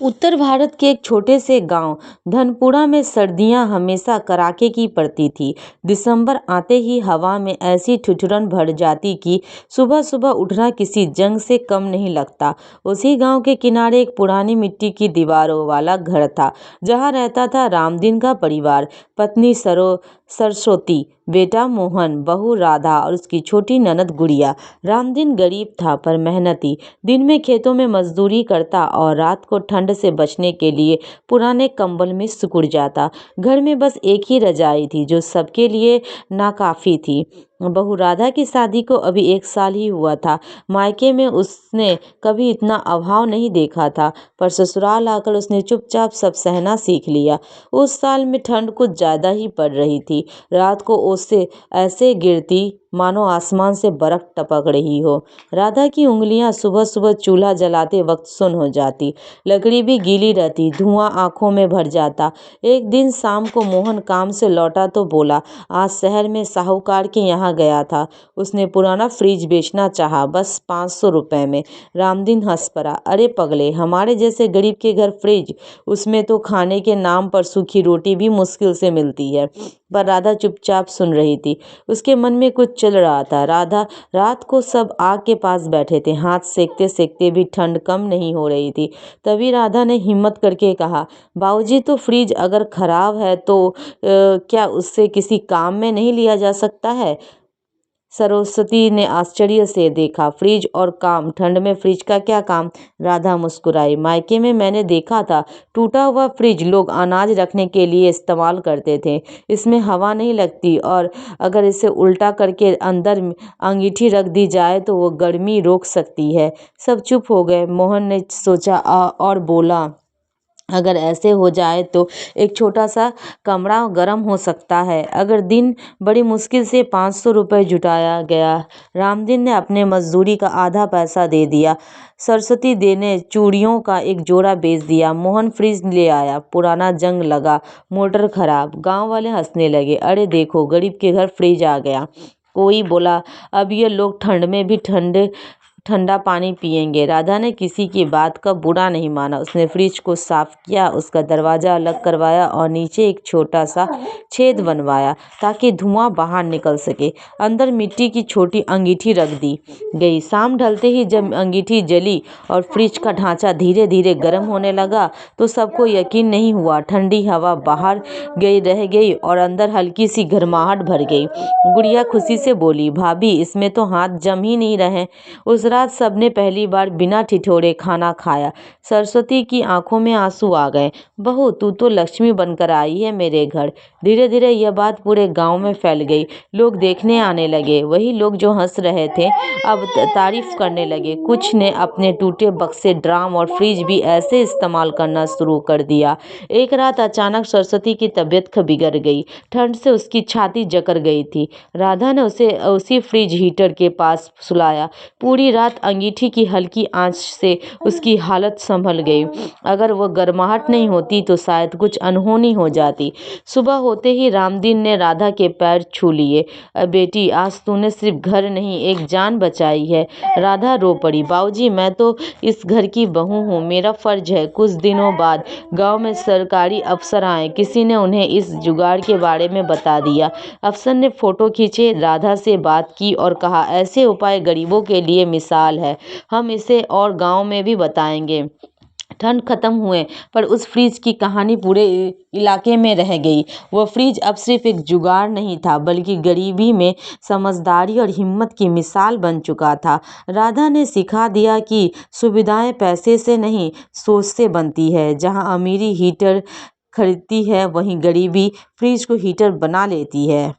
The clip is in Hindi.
उत्तर भारत के एक छोटे से गांव धनपुरा में सर्दियां हमेशा कड़ाके की पड़ती थी। दिसंबर आते ही हवा में ऐसी ठिठुरन भर जाती कि सुबह सुबह उठना किसी जंग से कम नहीं लगता। उसी गांव के किनारे एक पुरानी मिट्टी की दीवारों वाला घर था, जहां रहता था रामदीन का परिवार। पत्नी सरस्वती, बेटा मोहन, बहू राधा और उसकी छोटी ननद गुड़िया। रामदीन गरीब था पर मेहनती। दिन में खेतों में मजदूरी करता और रात को ठंड से बचने के लिए पुराने कंबल में सिकुड़ जाता। घर में बस एक ही रजाई थी जो सबके लिए नाकाफी थी। बहू राधा की शादी को अभी 1 साल ही हुआ था। मायके में उसने कभी इतना अभाव नहीं देखा था, पर ससुराल आकर उसने चुपचाप सब सहना सीख लिया। उस साल में ठंड कुछ ज्यादा ही पड़ रही थी। रात को ओसे ऐसे गिरती मानो आसमान से बर्फ टपक रही हो। राधा की उंगलियां सुबह सुबह चूल्हा जलाते वक्त सुन्न हो जाती, लकड़ी भी गीली रहती, धुआं आंखों में भर जाता। एक दिन शाम को मोहन काम से लौटा तो बोला, आज शहर में साहूकार के यहाँ गया था। उसने पुराना फ्रिज बेचना चाहा, बस 500 रुपए में। रामदीन हंस पड़ा, अरे पगले, हमारे जैसे गरीब के घर फ्रिज? उसमें तो खाने के नाम पर सूखी रोटी भी मुश्किल से मिलती है। पर राधा चुपचाप सुन रही थी। उसके मन में कुछ चल रहा था। रात को सब आग के पास बैठे थे, हाथ सेकते सेकते भी ठंड कम नहीं हो रही थी। तभी राधा ने हिम्मत करके कहा, बाबूजी, तो फ्रिज अगर खराब है तो क्या उससे किसी काम में नहीं लिया जा सकता है? सरस्वती ने आश्चर्य से देखा, फ्रिज और काम, ठंड में फ्रिज का क्या काम? राधा मुस्कुराई, मायके में मैंने देखा था, टूटा हुआ फ्रिज लोग अनाज रखने के लिए इस्तेमाल करते थे। इसमें हवा नहीं लगती और अगर इसे उल्टा करके अंदर अंगीठी रख दी जाए तो वो गर्मी रोक सकती है। सब चुप हो गए। मोहन ने सोचा और बोला, अगर ऐसे हो जाए तो एक छोटा सा कमरा गर्म हो सकता है। अगर दिन बड़ी मुश्किल से 500 रुपये जुटाया गया। रामदीन ने अपने मजदूरी का आधा पैसा दे दिया। सरस्वती दे ने चूड़ियों का एक जोड़ा बेच दिया। मोहन फ्रिज ले आया। पुराना जंग लगा, मोटर खराब। गांव वाले हंसने लगे, अरे देखो, गरीब के घर फ्रिज आ गया। कोई बोला, अब ये लोग ठंड में भी ठंडा पानी पिएंगे। राधा ने किसी की बात का बुरा नहीं माना। उसने फ्रिज को साफ किया, उसका दरवाजा अलग करवाया और नीचे एक छोटा सा छेद बनवाया ताकि धुआं बाहर निकल सके। अंदर मिट्टी की छोटी अंगीठी रख दी गई। शाम ढलते ही जब अंगीठी जली और फ्रिज का ढांचा धीरे धीरे गर्म होने लगा तो सबको यकीन नहीं हुआ। ठंडी हवा बाहर रह गई और अंदर हल्की सी गर्माहट भर गई। गुड़िया खुशी से बोली, भाभी, इसमें तो हाथ जम ही नहीं रहे। उस रात सबने पहली बार बिना ठिठोरे खाना खाया। सरस्वती की आंखों में आंसू आ गए। बहू, तू तो लक्ष्मी बनकर आई है मेरे घर। धीरे धीरे यह बात पूरे गांव में फैल गई। लोग देखने आने लगे। वही लोग जो हंस रहे थे अब तारीफ करने लगे। कुछ ने अपने टूटे बक्से, ड्राम और फ्रिज भी ऐसे इस्तेमाल करना शुरू कर दिया। एक रात अचानक सरस्वती की तबीयत बिगड़ गई। ठंड से उसकी छाती जकड़ गई थी। राधा ने उसे उसी फ्रिज हीटर के पास सुलाया। पूरी रात अंगीठी की हल्की आंच से उसकी हालत संभल गई। अगर वो गर्माहट नहीं होती तो शायद कुछ अनहोनी हो जाती। सुबह होते ही रामदीन ने राधा के पैर छू लिए। बेटी, आज तूने सिर्फ घर नहीं, एक जान बचाई है। राधा रो पड़ी, बाबूजी, मैं तो इस घर की बहू हूँ, मेरा फर्ज है। कुछ दिनों बाद गांव में सरकारी अफसर आए। किसी ने उन्हें इस जुगाड़ के बारे में बता दिया। अफसर ने फोटो खींचे, राधा से बात की और कहा, ऐसे उपाय गरीबों के लिए मिसाल है, हम इसे और गांव में भी बताएंगे। ठंड खत्म हुए पर उस फ्रिज की कहानी पूरे इलाके में रह गई। वो फ्रिज अब सिर्फ एक जुगाड़ नहीं था, बल्कि गरीबी में समझदारी और हिम्मत की मिसाल बन चुका था। राधा ने सिखा दिया कि सुविधाएं पैसे से नहीं, सोच से बनती है। जहां अमीरी हीटर खरीदती है, वहीं गरीबी फ्रिज को हीटर बना लेती है।